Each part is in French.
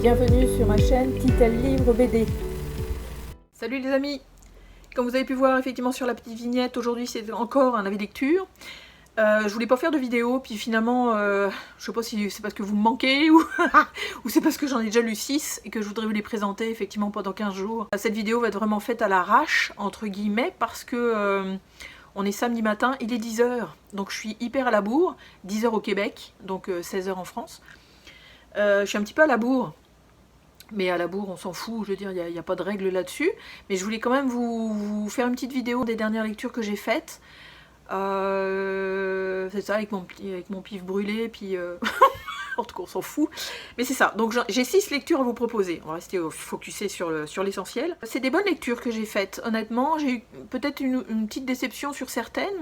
Bienvenue sur ma chaîne Titel Livre BD. Salut les amis! Comme vous avez pu voir effectivement sur la petite vignette, aujourd'hui c'est encore un avis lecture. Je voulais pas faire de vidéo, puis finalement, je sais pas si c'est parce que vous me manquez ou, ou c'est parce que j'en ai déjà lu 6 et que je voudrais vous les présenter effectivement pendant 15 jours. Cette vidéo va être vraiment faite à l'arrache, entre guillemets, parce que on est samedi matin, il est 10 h, donc je suis hyper à la bourre, 10 h au Québec, donc 16 h en France. Je suis un petit peu à la bourre. Mais à la bourre, on s'en fout, je veux dire, il n'y a pas de règle là-dessus. Mais je voulais quand même vous faire une petite vidéo des dernières lectures que j'ai faites. C'est ça, avec mon pif brûlé, puis... en tout cas, on s'en fout. Mais c'est ça, donc j'ai 6 lectures à vous proposer. On va rester focusé sur l'essentiel. C'est des bonnes lectures que j'ai faites, honnêtement. J'ai eu peut-être une petite déception sur certaines,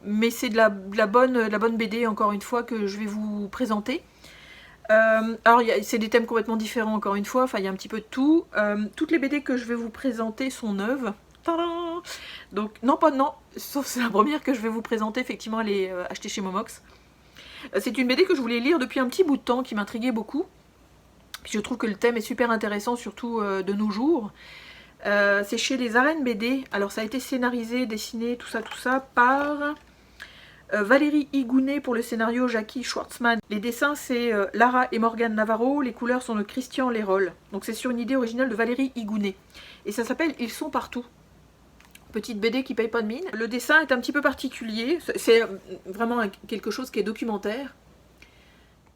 mais c'est de la bonne BD, encore une fois, que je vais vous présenter. Alors c'est des thèmes complètement différents encore une fois, enfin il y a un petit peu de tout. Toutes les BD que je vais vous présenter sont neuves. Tadam! Donc non, sauf c'est la première que je vais vous présenter, effectivement elle est achetée chez Momox. C'est une BD que je voulais lire depuis un petit bout de temps, qui m'intriguait beaucoup. Puis je trouve que le thème est super intéressant, surtout de nos jours. C'est chez les Arènes BD, alors ça a été scénarisé, dessiné, tout ça par... Valérie Igounet pour le scénario, Jackie Schwartzman. Les dessins c'est Lara et Morgane Navarro, les couleurs sont de Christian Lérol. Donc c'est sur une idée originale de Valérie Igounet. Et ça s'appelle Ils sont partout. Petite BD qui paye pas de mine. Le dessin est un petit peu particulier, c'est vraiment quelque chose qui est documentaire.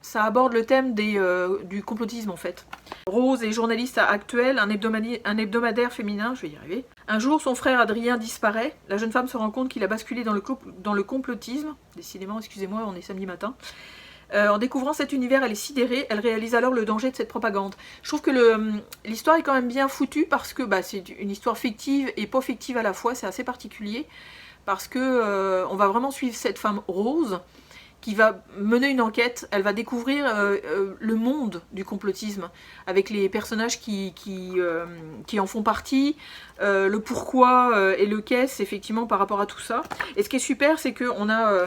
Ça aborde le thème du complotisme en fait. Rose est journaliste actuelle, un hebdomadaire féminin, je vais y arriver. Un jour, son frère Adrien disparaît. La jeune femme se rend compte qu'il a basculé dans le complotisme. Décidément, excusez-moi, on est samedi matin. En découvrant cet univers, elle est sidérée. Elle réalise alors le danger de cette propagande. Je trouve que l'histoire est quand même bien foutue parce que c'est une histoire fictive et pas fictive à la fois. C'est assez particulier parce que on va vraiment suivre cette femme Rose qui va mener une enquête. Elle va découvrir le monde du complotisme avec les personnages qui en font partie, le pourquoi et le qu'est-ce effectivement par rapport à tout ça. Et ce qui est super, c'est qu'on a,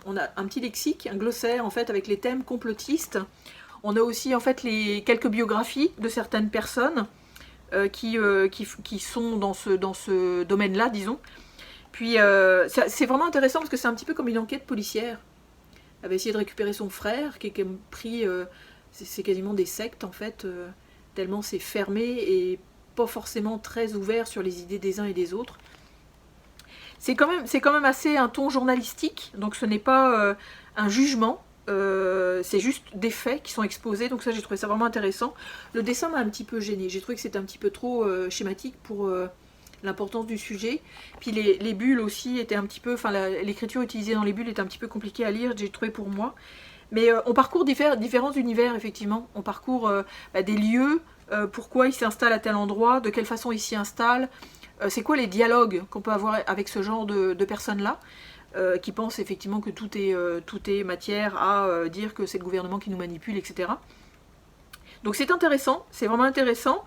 on a un petit lexique, un glossaire en fait avec les thèmes complotistes. On a aussi en fait quelques biographies de certaines personnes qui sont dans ce domaine-là, disons. Puis c'est vraiment intéressant parce que c'est un petit peu comme une enquête policière. Elle va essayer de récupérer son frère, qui est quand même pris... c'est quasiment des sectes, en fait, tellement c'est fermé et pas forcément très ouvert sur les idées des uns et des autres. C'est quand même assez un ton journalistique, donc ce n'est pas un jugement, c'est juste des faits qui sont exposés, donc ça j'ai trouvé ça vraiment intéressant. Le dessin m'a un petit peu gênée, j'ai trouvé que c'était un petit peu trop schématique pour... l'importance du sujet, puis les bulles aussi étaient un petit peu, enfin l'écriture utilisée dans les bulles est un petit peu compliquée à lire, j'ai trouvé pour moi, mais on parcourt différents univers effectivement, on parcourt des lieux, pourquoi ils s'installent à tel endroit, de quelle façon ils s'y installent, c'est quoi les dialogues qu'on peut avoir avec ce genre de personnes là, qui pensent effectivement que tout est matière à dire que c'est le gouvernement qui nous manipule, etc. Donc c'est intéressant, c'est vraiment intéressant.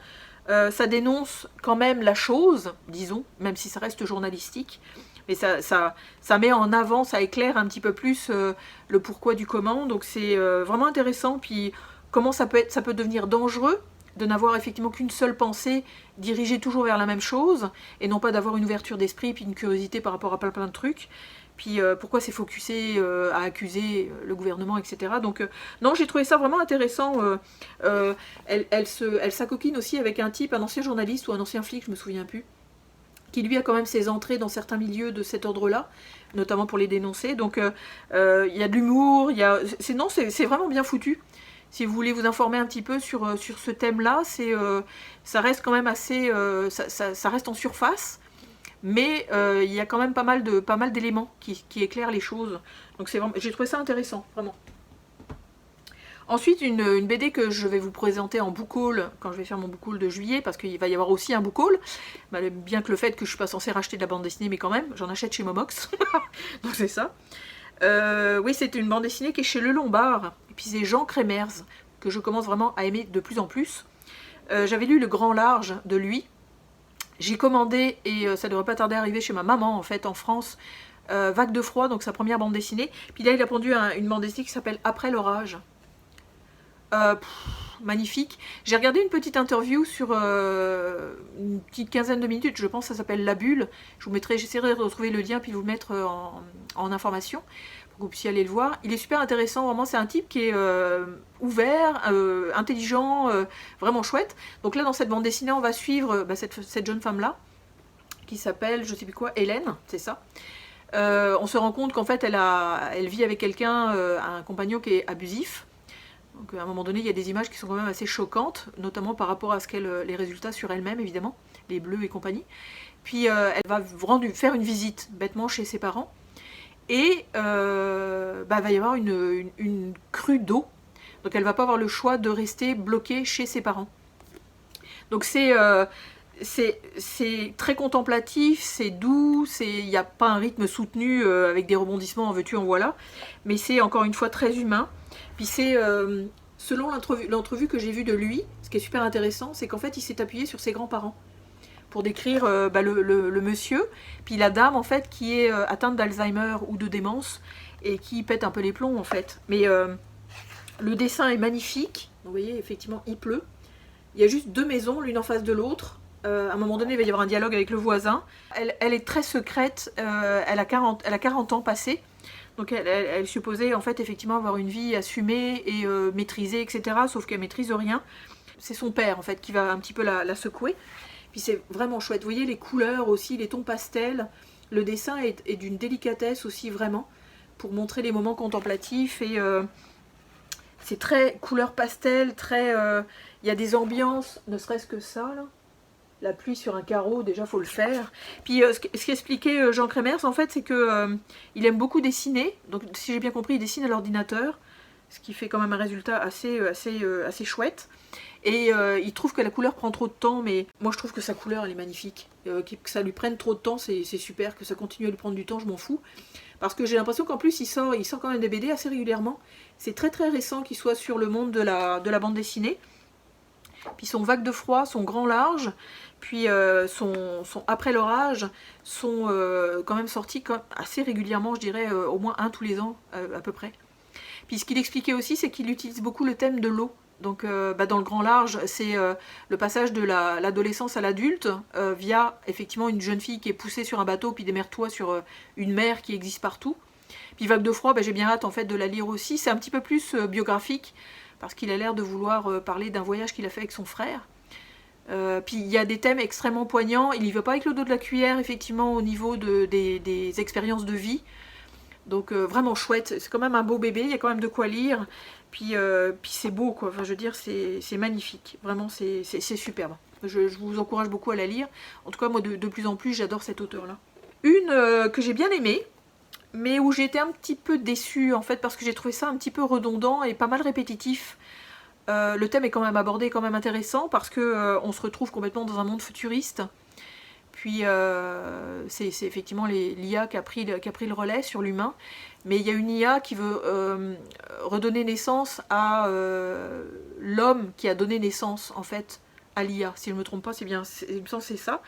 Ça dénonce quand même la chose, disons, même si ça reste journalistique, mais ça met en avant, ça éclaire un petit peu plus le pourquoi du comment, donc c'est vraiment intéressant, puis comment ça peut devenir dangereux de n'avoir effectivement qu'une seule pensée dirigée toujours vers la même chose, et non pas d'avoir une ouverture d'esprit, puis une curiosité par rapport à plein de trucs, puis pourquoi c'est focusé à accuser le gouvernement, etc. Donc non, j'ai trouvé ça vraiment intéressant. Elle s'acoquine aussi avec un type, un ancien journaliste ou un ancien flic, je me souviens plus, qui lui a quand même ses entrées dans certains milieux de cet ordre-là, notamment pour les dénoncer. Donc il y a de l'humour, c'est vraiment bien foutu. Si vous voulez vous informer un petit peu sur ce thème-là, ça reste quand même assez... ça reste en surface, mais il y a quand même pas mal d'éléments qui éclairent les choses. Donc j'ai trouvé ça intéressant, vraiment. Ensuite, une BD que je vais vous présenter en book haul, quand je vais faire mon book haul de juillet, parce qu'il va y avoir aussi un book haul, bien que le fait que je suis pas censée racheter de la bande dessinée, mais quand même, j'en achète chez Momox, donc c'est ça. Oui, c'est une bande dessinée qui est chez Le Lombard, et puis c'est Jean Crémers, que je commence vraiment à aimer de plus en plus. J'avais lu Le Grand Large de lui, j'ai commandé, et ça devrait pas tarder à arriver chez ma maman, en fait, en France, Vague de froid, donc sa première bande dessinée. Puis là, il a pondu une bande dessinée qui s'appelle Après l'orage. Magnifique. J'ai regardé une petite interview sur une petite quinzaine de minutes, je pense que ça s'appelle La Bulle. Je vous mettrai, j'essaierai de retrouver le lien puis vous le mettre en information pour que vous puissiez aller le voir. Il est super intéressant, vraiment c'est un type qui est ouvert, intelligent, vraiment chouette. Donc là dans cette bande dessinée on va suivre cette jeune femme là qui s'appelle, je sais plus quoi, Hélène, c'est ça. On se rend compte qu'en fait elle vit avec quelqu'un, un compagnon qui est abusif. Donc à un moment donné, il y a des images qui sont quand même assez choquantes, notamment par rapport à les résultats sur elle-même, évidemment, les bleus et compagnie. Puis elle va faire une visite bêtement chez ses parents. Et va y avoir une crue d'eau. Donc elle va pas avoir le choix de rester bloquée chez ses parents. Donc c'est très contemplatif, c'est doux, il n'y a pas un rythme soutenu avec des rebondissements en veux-tu en voilà. Mais c'est encore une fois très humain. Puis c'est, selon l'entrevue que j'ai vue de lui, ce qui est super intéressant, c'est qu'en fait il s'est appuyé sur ses grands-parents pour décrire le monsieur, puis la dame en fait qui est atteinte d'Alzheimer ou de démence et qui pète un peu les plombs en fait. Mais le dessin est magnifique, vous voyez effectivement il pleut, il y a juste 2 maisons l'une en face de l'autre. À un moment donné il va y avoir un dialogue avec le voisin, elle est très secrète, elle a 40 ans passés. Donc elle supposait en fait effectivement avoir une vie assumée et maîtrisée, etc. Sauf qu'elle maîtrise rien. C'est son père en fait qui va un petit peu la secouer. Puis c'est vraiment chouette. Vous voyez les couleurs aussi, les tons pastels. Le dessin est d'une délicatesse aussi vraiment pour montrer les moments contemplatifs. Et c'est très couleur pastel, très... Il y a des ambiances, ne serait-ce que ça là. La pluie sur un carreau, déjà faut le faire. Puis ce qu'expliquait Jean Crémers en fait, c'est que il aime beaucoup dessiner. Donc si j'ai bien compris, il dessine à l'ordinateur, ce qui fait quand même un résultat assez chouette. Et il trouve que la couleur prend trop de temps, mais moi je trouve que sa couleur elle est magnifique. Que ça lui prenne trop de temps, c'est super. Que ça continue à lui prendre du temps, je m'en fous. Parce que j'ai l'impression qu'en plus il sort quand même des BD assez régulièrement. C'est très très récent qu'il soit sur le monde de la bande dessinée. Puis son Vague de froid, son Grand large, puis son Après l'orage sont quand même sortis assez régulièrement, je dirais au moins un tous les ans à peu près. Puis ce qu'il expliquait aussi, c'est qu'il utilise beaucoup le thème de l'eau. Donc dans le Grand large, c'est le passage de l'adolescence à l'adulte via effectivement une jeune fille qui est poussée sur un bateau, puis démerde-toi sur une mer qui existe partout. Puis Vague de froid, j'ai bien hâte en fait de la lire aussi. C'est un petit peu plus biographique, parce qu'il a l'air de vouloir parler d'un voyage qu'il a fait avec son frère. Puis il y a des thèmes extrêmement poignants. Il n'y va pas avec le dos de la cuillère, effectivement, au niveau des expériences de vie. Donc vraiment chouette. C'est quand même un beau bébé, il y a quand même de quoi lire. Puis c'est beau, quoi. Enfin, je veux dire, c'est magnifique. Vraiment, c'est superbe. Je vous encourage beaucoup à la lire. En tout cas, moi, de plus en plus, j'adore cet auteur-là. Une que j'ai bien aimée, mais où j'ai été un petit peu déçue en fait parce que j'ai trouvé ça un petit peu redondant et pas mal répétitif. Le thème est quand même abordé, quand même intéressant parce que on se retrouve complètement dans un monde futuriste. Puis c'est effectivement l'IA qui a pris le relais sur l'humain, mais il y a une IA qui veut redonner naissance à l'homme qui a donné naissance en fait à l'IA. Si je ne me trompe pas, c'est bien, il me semble que c'est ça.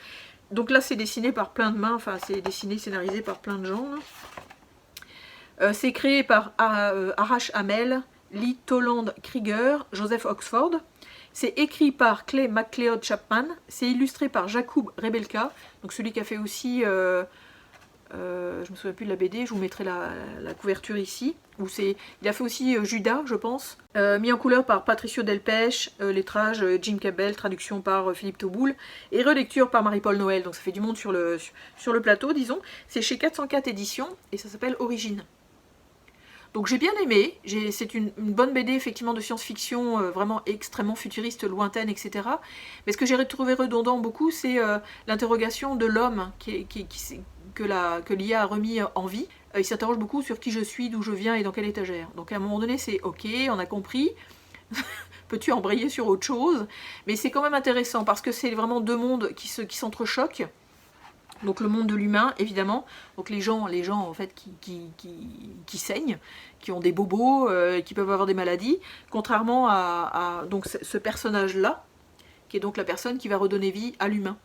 Donc là c'est dessiné par plein de mains, enfin c'est dessiné, scénarisé par plein de gens. C'est créé par Arash Hamel, Lee Toland Krieger, Joseph Oxford. C'est écrit par Clay McLeod Chapman. C'est illustré par Jakub Rebelka, donc celui qui a fait aussi, je me souviens plus de la BD, je vous mettrai la couverture ici. Il a fait aussi Judas, je pense. Mis en couleur par Patricio Delpech, lettrage Jim Cabell, traduction par Philippe Tauboul, et relecture par Marie-Paul Noël. Donc ça fait du monde sur le plateau, disons. C'est chez 404 éditions et ça s'appelle Origine. Donc j'ai bien aimé, c'est une bonne BD effectivement de science-fiction vraiment extrêmement futuriste, lointaine, etc. Mais ce que j'ai trouvé redondant beaucoup, c'est l'interrogation de l'homme que l'IA a remis en vie. Il s'interroge beaucoup sur qui je suis, d'où je viens et dans quelle étagère. Donc à un moment donné c'est ok, on a compris, peux-tu embrayer sur autre chose? Mais c'est quand même intéressant parce que c'est vraiment 2 mondes qui s'entrechoquent. Donc le monde de l'humain, évidemment, donc les gens en fait qui saignent, qui ont des bobos, qui peuvent avoir des maladies, contrairement à donc ce personnage-là, qui est donc la personne qui va redonner vie à l'humain,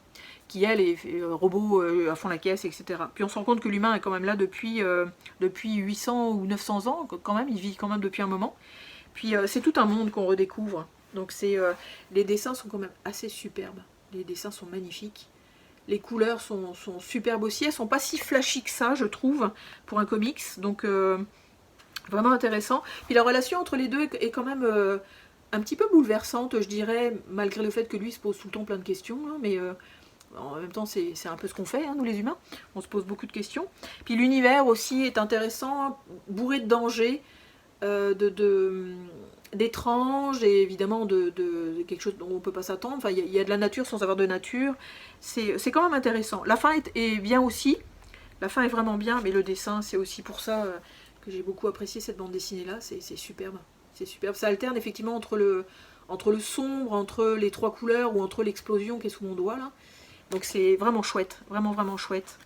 qui elle est robot à fond la caisse, etc. Puis on se rend compte que l'humain est quand même là depuis 800 ou 900 ans, quand même, il vit quand même depuis un moment. Puis c'est tout un monde qu'on redécouvre. Donc les dessins sont quand même assez superbes. Les dessins sont magnifiques. Les couleurs sont superbes aussi. Elles sont pas si flashy que ça, je trouve, pour un comics. Donc vraiment intéressant. Puis la relation entre les deux est quand même un petit peu bouleversante, je dirais, malgré le fait que lui se pose tout le temps plein de questions. Hein, mais en même temps, c'est un peu ce qu'on fait, hein, nous les humains. On se pose beaucoup de questions. Puis l'univers aussi est intéressant, bourré de dangers, d'étrange et évidemment de quelque chose dont on ne peut pas s'attendre. Enfin, il y a de la nature sans avoir de nature. C'est quand même intéressant. La fin est bien aussi. La fin est vraiment bien, mais le dessin, c'est aussi pour ça que j'ai beaucoup apprécié cette bande dessinée-là. C'est superbe. C'est superbe. Ça alterne effectivement entre le sombre, entre les trois couleurs ou entre l'explosion qui est sous mon doigt là. Donc c'est vraiment chouette. Vraiment, vraiment chouette.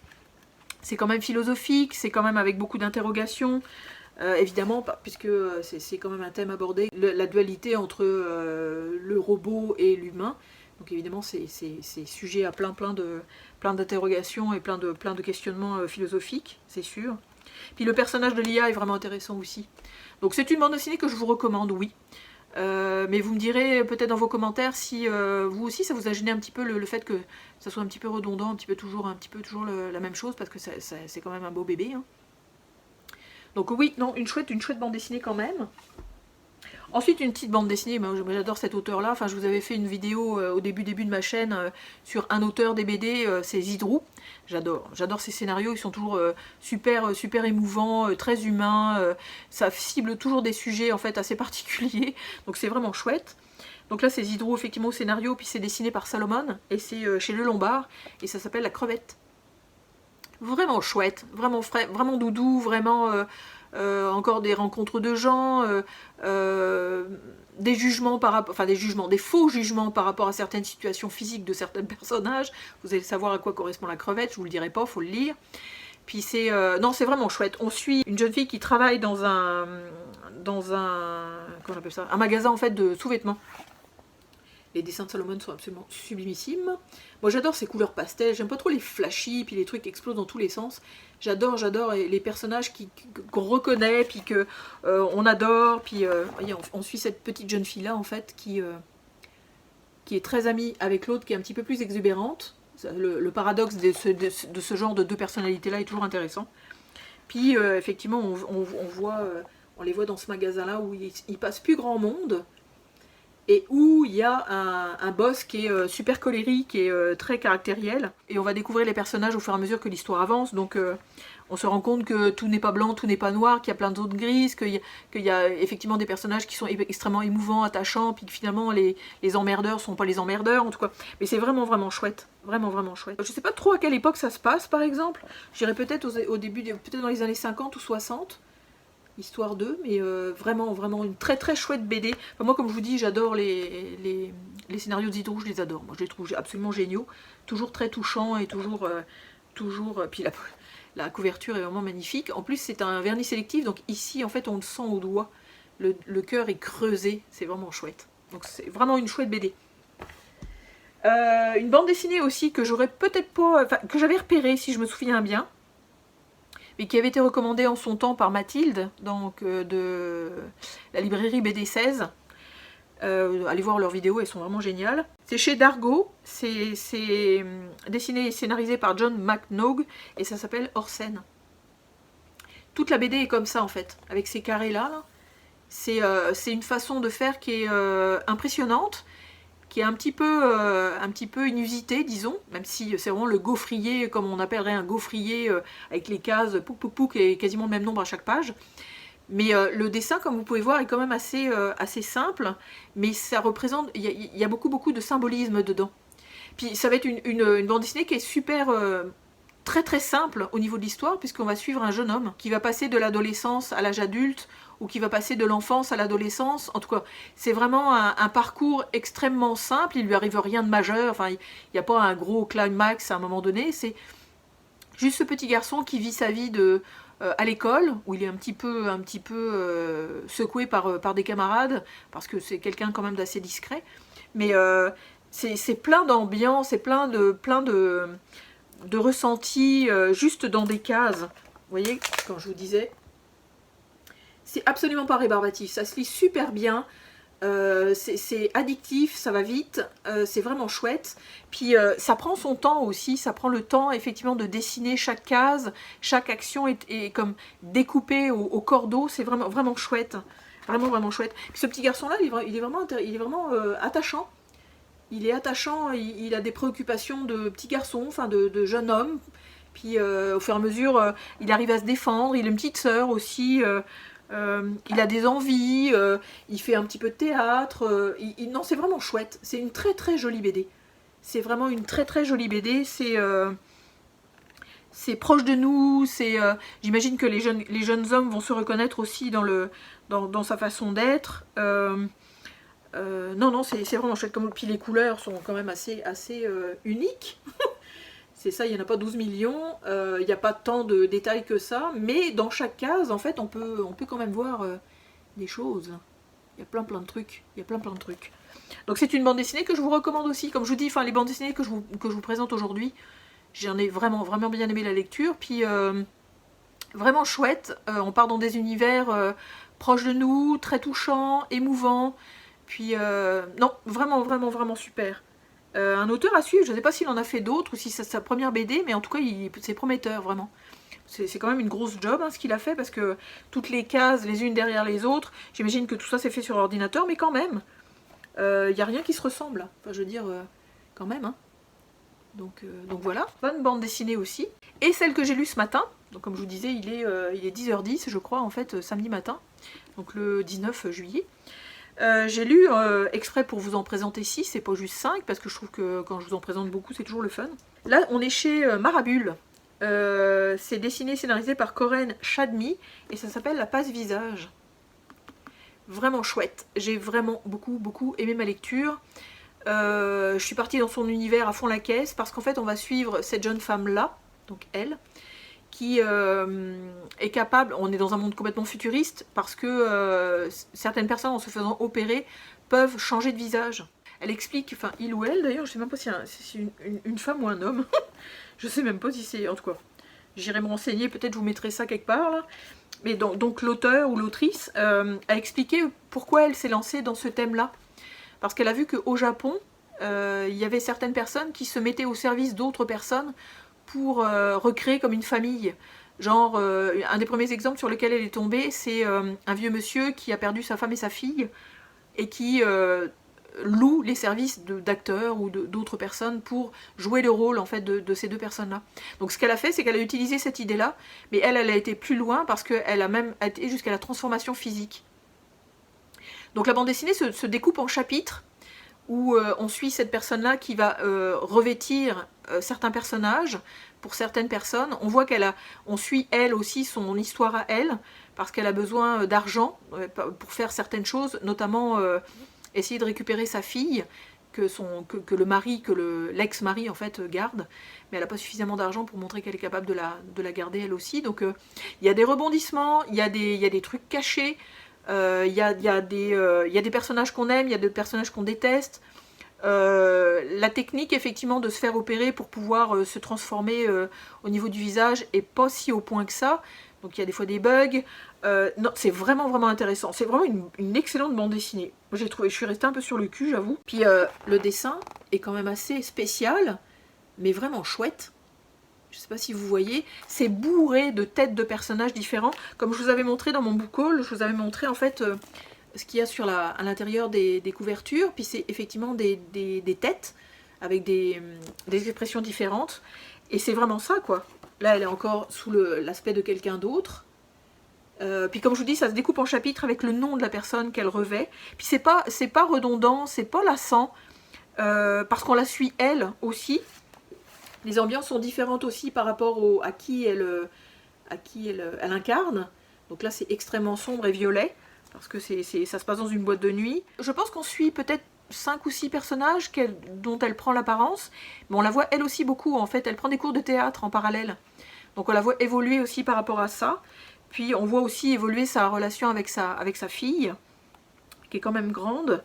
C'est quand même philosophique, c'est quand même avec beaucoup d'interrogations. Évidemment, puisque c'est quand même un thème abordé, la dualité entre le robot et l'humain. Donc évidemment, c'est sujet à plein d'interrogations et plein de questionnements philosophiques, c'est sûr. Puis le personnage de l'IA est vraiment intéressant aussi. Donc c'est une bande dessinée que je vous recommande, oui. Mais vous me direz peut-être dans vos commentaires si vous aussi ça vous a gêné un petit peu le fait que ça soit un petit peu redondant, un petit peu toujours la même chose, parce que c'est quand même un beau bébé. Hein. Donc oui, non, une chouette bande dessinée quand même. Ensuite, une petite bande dessinée, moi j'adore cet auteur-là. Enfin, je vous avais fait une vidéo au début de ma chaîne sur un auteur des BD, c'est Zidrou. J'adore ces scénarios, ils sont toujours super émouvants, très humains. Ça cible toujours des sujets en fait assez particuliers, donc c'est vraiment chouette. Donc là, c'est Zidrou effectivement au scénario, puis c'est dessiné par Salomon, et c'est chez Le Lombard, et ça s'appelle La Crevette. Vraiment chouette, vraiment frais, vraiment doudou, vraiment encore des rencontres de gens, des jugements par rapport, enfin des faux jugements par rapport à certaines situations physiques de certains personnages. Vous allez savoir à quoi correspond la crevette, je vous le dirai pas, faut le lire. Puis c'est non, c'est vraiment chouette. On suit une jeune fille qui travaille dans un comment on appelle ça, un magasin en fait de sous-vêtements. Les dessins de Salomon sont absolument sublimissimes. Moi j'adore ces couleurs pastel, j'aime pas trop les flashy, puis les trucs qui explosent dans tous les sens. J'adore les personnages qu'on reconnaît, puis qu'on adore. Puis on suit cette petite jeune fille là en fait qui est très amie avec l'autre qui est un petit peu plus exubérante. Le paradoxe de ce genre de deux personnalités là est toujours intéressant. Puis effectivement on les voit dans ce magasin là où il passe plus grand monde. Et où il y a un boss qui est super colérique et très caractériel. Et on va découvrir les personnages au fur et à mesure que l'histoire avance. Donc on se rend compte que tout n'est pas blanc, tout n'est pas noir, qu'il y a plein de zones grises, qu'il y a effectivement des personnages qui sont extrêmement émouvants, attachants, puis que finalement les emmerdeurs ne sont pas les emmerdeurs en tout cas. Mais c'est vraiment vraiment chouette. Vraiment vraiment chouette. Je ne sais pas trop à quelle époque ça se passe par exemple. Je dirais peut-être au début, peut-être dans les années 50 ou 60. Histoire d'eux, mais vraiment une très chouette BD. Enfin, moi comme je vous dis, j'adore les scénarios de Zidrou, je les adore. Moi je les trouve absolument géniaux, toujours très touchants et toujours puis la couverture est vraiment magnifique. En plus c'est un vernis sélectif, donc ici en fait on le sent au doigt, le cœur est creusé, c'est vraiment chouette. Donc c'est vraiment une chouette BD. Une bande dessinée aussi que j'aurais peut-être pas, enfin que j'avais repérée si je me souviens bien, mais qui avait été recommandé en son temps par Mathilde, donc de la librairie BD 16. Allez voir leurs vidéos, elles sont vraiment géniales. C'est chez Dargo, c'est dessiné et scénarisé par John McNaught, et ça s'appelle Hors scène. Toute la BD est comme ça en fait, avec ces carrés-là. Là. C'est une façon de faire qui est impressionnante, qui est un petit peu inusité, disons, même si c'est vraiment le gaufrier, comme on appellerait un gaufrier, avec les cases pouc pouc pouc et quasiment le même nombre à chaque page. Mais le dessin, comme vous pouvez voir, est quand même assez simple, mais ça représente, il y a beaucoup de symbolisme dedans. Puis ça va être une bande dessinée qui est super très simple au niveau de l'histoire, puisqu'on va suivre un jeune homme qui va passer de l'adolescence à l'âge adulte, ou qui va passer de l'enfance à l'adolescence. En tout cas, c'est vraiment un parcours extrêmement simple, il lui arrive rien de majeur, enfin, il n'y a pas un gros climax à un moment donné, c'est juste ce petit garçon qui vit sa vie à l'école, où il est un petit peu secoué par des camarades, parce que c'est quelqu'un quand même d'assez discret, mais c'est plein d'ambiance, c'est plein de ressentis juste dans des cases. Vous voyez, quand je vous disais, C'est absolument pas rébarbatif, ça se lit super bien. C'est addictif, ça va vite, c'est vraiment chouette. Puis ça prend son temps aussi, ça prend le temps effectivement de dessiner chaque case, chaque action est comme découpée au cordeau, c'est vraiment, vraiment chouette. Vraiment, vraiment chouette. Puis ce petit garçon-là, il est vraiment attachant. Il est attachant, il a des préoccupations de petit garçon, enfin de jeune homme. Puis au fur et à mesure, il arrive à se défendre, il a une petite sœur aussi. Il a des envies, il fait un petit peu de théâtre, non c'est vraiment chouette, c'est une très très jolie BD. C'est vraiment une très très jolie BD, c'est proche de nous, j'imagine que les jeunes hommes vont se reconnaître aussi dans sa façon d'être. Non, c'est vraiment chouette, puis les couleurs sont quand même assez uniques. C'est ça, il n'y en a pas 12 millions, il n'y a pas tant de détails que ça, mais dans chaque case, en fait, on peut quand même voir des choses. Il y a plein de trucs, Donc c'est une bande dessinée que je vous recommande aussi, comme je vous dis, enfin les bandes dessinées que je vous présente aujourd'hui, j'en ai vraiment, vraiment bien aimé la lecture, puis vraiment chouette, on part dans des univers proches de nous, très touchants, émouvants, puis non, vraiment, vraiment, vraiment super. Un auteur à suivre, je ne sais pas s'il en a fait d'autres ou si c'est sa première BD, mais en tout cas c'est prometteur vraiment. C'est quand même une grosse job ce qu'il a fait parce que toutes les cases les unes derrière les autres, j'imagine que tout ça c'est fait sur ordinateur, mais quand même, il n'y a rien qui se ressemble. Enfin je veux dire, quand même. Hein. Donc voilà, bonne bande dessinée aussi. Et celle que j'ai lue ce matin, donc comme je vous disais, il est 10h10 je crois en fait, samedi matin, donc le 19 juillet. J'ai lu exprès pour vous en présenter 6, c'est pas juste 5, parce que je trouve que quand je vous en présente beaucoup, c'est toujours le fun. Là, on est chez Marabule. C'est dessiné et scénarisé par Corinne Chadmi, et ça s'appelle La passe visage. Vraiment chouette. J'ai vraiment beaucoup aimé ma lecture. Je suis partie dans son univers à fond la caisse, parce qu'en fait, on va suivre cette jeune femme-là, donc elle, qui est capable, on est dans un monde complètement futuriste, parce que certaines personnes en se faisant opérer peuvent changer de visage. Elle explique, enfin il ou elle d'ailleurs, je sais même pas si c'est une femme ou un homme, je sais même pas si c'est, en tout cas, j'irai me renseigner, peut-être je vous mettrai ça quelque part là. Mais donc l'auteur ou l'autrice a expliqué pourquoi elle s'est lancée dans ce thème-là. Parce qu'elle a vu qu'au Japon, il y avait certaines personnes qui se mettaient au service d'autres personnes pour recréer comme une famille. Genre, un des premiers exemples sur lequel elle est tombée, c'est un vieux monsieur qui a perdu sa femme et sa fille, et qui loue les services d'acteurs ou d'autres personnes pour jouer le rôle en fait de ces deux personnes-là. Donc ce qu'elle a fait, c'est qu'elle a utilisé cette idée-là, mais elle a été plus loin parce qu'elle a même été jusqu'à la transformation physique. Donc la bande dessinée se découpe en chapitres, où on suit cette personne-là qui va revêtir certains personnages pour certaines personnes. On voit on suit elle aussi, son histoire à elle, parce qu'elle a besoin d'argent pour faire certaines choses, notamment essayer de récupérer sa fille, que le mari, que l'ex-mari en fait garde, mais elle n'a pas suffisamment d'argent pour montrer qu'elle est capable de la garder elle aussi. Donc il y a des rebondissements, il y a des trucs cachés, il y a des personnages qu'on aime, il y a des personnages qu'on déteste. La technique effectivement de se faire opérer pour pouvoir se transformer au niveau du visage est pas si au point que ça, donc il y a des fois des bugs. Non, c'est vraiment intéressant, c'est vraiment une excellente bande dessinée. Je suis restée un peu sur le cul, j'avoue. Puis le dessin est quand même assez spécial, mais vraiment chouette. Je sais pas si vous voyez, c'est bourré de têtes de personnages différents. Comme je vous avais montré dans mon book haul, je vous avais montré en fait ce qu'il y a à l'intérieur des couvertures. Puis c'est effectivement des têtes avec des expressions différentes. Et c'est vraiment ça quoi. Là elle est encore sous l'aspect de quelqu'un d'autre. Puis comme je vous dis, ça se découpe en chapitres avec le nom de la personne qu'elle revêt. Puis c'est pas redondant, c'est pas lassant. Parce qu'on la suit elle aussi. Les ambiances sont différentes aussi par rapport à qui elle incarne. Donc là c'est extrêmement sombre et violet, parce que ça se passe dans une boîte de nuit. Je pense qu'on suit peut-être 5 ou 6 personnages dont elle prend l'apparence, mais on la voit elle aussi beaucoup en fait, elle prend des cours de théâtre en parallèle. Donc on la voit évoluer aussi par rapport à ça. Puis on voit aussi évoluer sa relation avec sa fille, qui est quand même grande.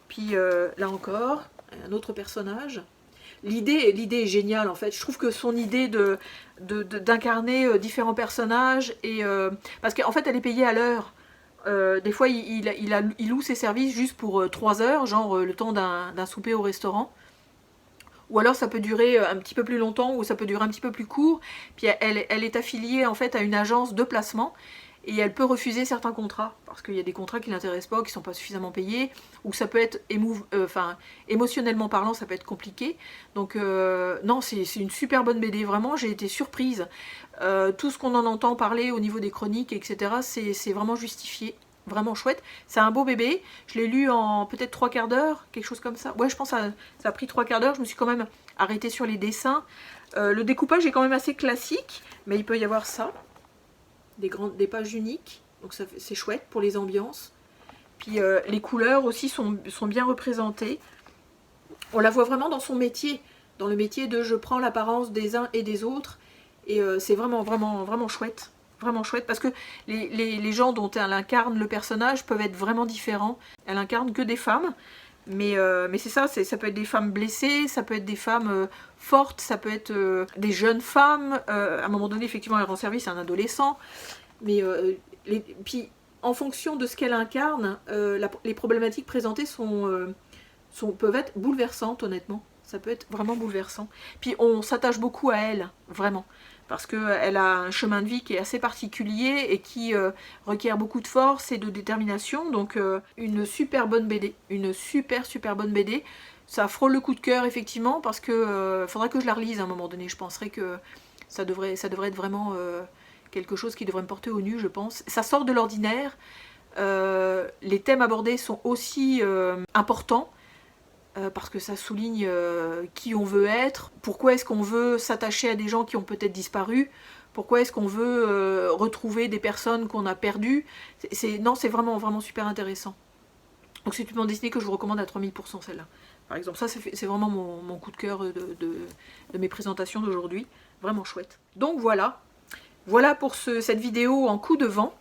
Puis là encore, un autre personnage. L'idée est géniale en fait, je trouve que son idée d'incarner différents personnages, parce qu'en fait elle est payée à l'heure, Des fois, il loue ses services juste pour 3 heures, genre le temps d'un souper au restaurant. Ou alors ça peut durer un petit peu plus longtemps, ou ça peut durer un petit peu plus court. Puis elle est affiliée en fait à une agence de placement, et elle peut refuser certains contrats, parce qu'il y a des contrats qui ne l'intéressent pas, qui ne sont pas suffisamment payés, ou que ça peut être, émotionnellement parlant, ça peut être compliqué. Donc non, c'est une super bonne BD, vraiment, j'ai été surprise. Tout ce qu'on en entend parler au niveau des chroniques, etc., c'est vraiment justifié. Vraiment chouette. C'est un beau bébé. Je l'ai lu en peut-être 3/4 d'heure, quelque chose comme ça. Ouais, je pense que ça a pris 3/4 d'heure. Je me suis quand même arrêtée sur les dessins. Le découpage est quand même assez classique, mais il peut y avoir ça. Des pages uniques. Donc c'est chouette pour les ambiances. Puis les couleurs aussi sont bien représentées. On la voit vraiment dans son métier. Dans le métier de je prends l'apparence des uns et des autres. Et c'est vraiment, vraiment, vraiment chouette. Vraiment chouette, parce que les gens dont elle incarne le personnage peuvent être vraiment différents. Elle incarne que des femmes, mais c'est ça, ça peut être des femmes blessées, ça peut être des femmes fortes, ça peut être des jeunes femmes. À un moment donné, effectivement, elle rend service à un adolescent. Mais puis, en fonction de ce qu'elle incarne, les problématiques présentées peuvent être bouleversantes, honnêtement. Ça peut être vraiment bouleversant. Puis on s'attache beaucoup à elle, vraiment. Parce qu'elle a un chemin de vie qui est assez particulier et qui requiert beaucoup de force et de détermination. Donc une super bonne BD. Une super bonne BD. Ça frôle le coup de cœur, effectivement, parce que faudrait que je la relise à un moment donné. Je penserais que ça devrait être vraiment quelque chose qui devrait me porter au nu, je pense. Ça sort de l'ordinaire. Les thèmes abordés sont aussi importants. Parce que ça souligne qui on veut être, pourquoi est-ce qu'on veut s'attacher à des gens qui ont peut-être disparu, pourquoi est-ce qu'on veut retrouver des personnes qu'on a perdues. Non, c'est vraiment, vraiment super intéressant. Donc c'est une bande dessinée que je vous recommande à 3000% celle-là. Par exemple, ça c'est vraiment mon coup de cœur de mes présentations d'aujourd'hui. Vraiment chouette. Donc voilà. Voilà pour cette vidéo en coup de vent.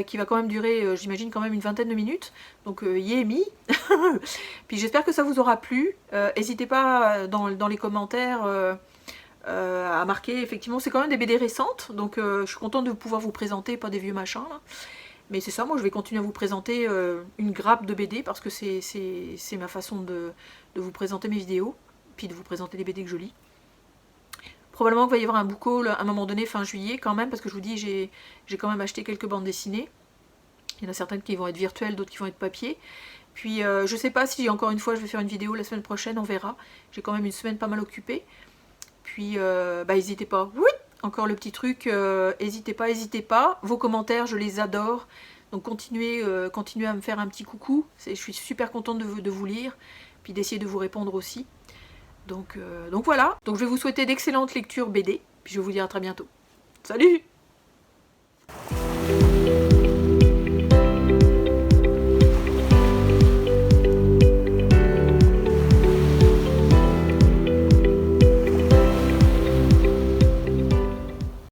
Qui va quand même durer, j'imagine, quand même une vingtaine de minutes. Donc, mi. Puis j'espère que ça vous aura plu. N'hésitez pas dans les commentaires à marquer. Effectivement, c'est quand même des BD récentes. Donc, je suis contente de pouvoir vous présenter, pas des vieux machins, là. Mais c'est ça, moi, je vais continuer à vous présenter une grappe de BD parce que c'est ma façon de vous présenter mes vidéos. Puis de vous présenter les BD que je lis. Probablement qu'il va y avoir un book haul à un moment donné, fin juillet quand même, parce que je vous dis, j'ai quand même acheté quelques bandes dessinées. Il y en a certaines qui vont être virtuelles, d'autres qui vont être papier. Puis je sais pas si encore une fois je vais faire une vidéo la semaine prochaine, on verra. J'ai quand même une semaine pas mal occupée. Puis n'hésitez pas. Oui, encore le petit truc, n'hésitez pas. Vos commentaires, je les adore. Donc continuez à me faire un petit coucou. Je suis super contente de vous lire, puis d'essayer de vous répondre aussi. Donc voilà, donc je vais vous souhaiter d'excellentes lectures BD, puis je vais vous dire à très bientôt. Salut!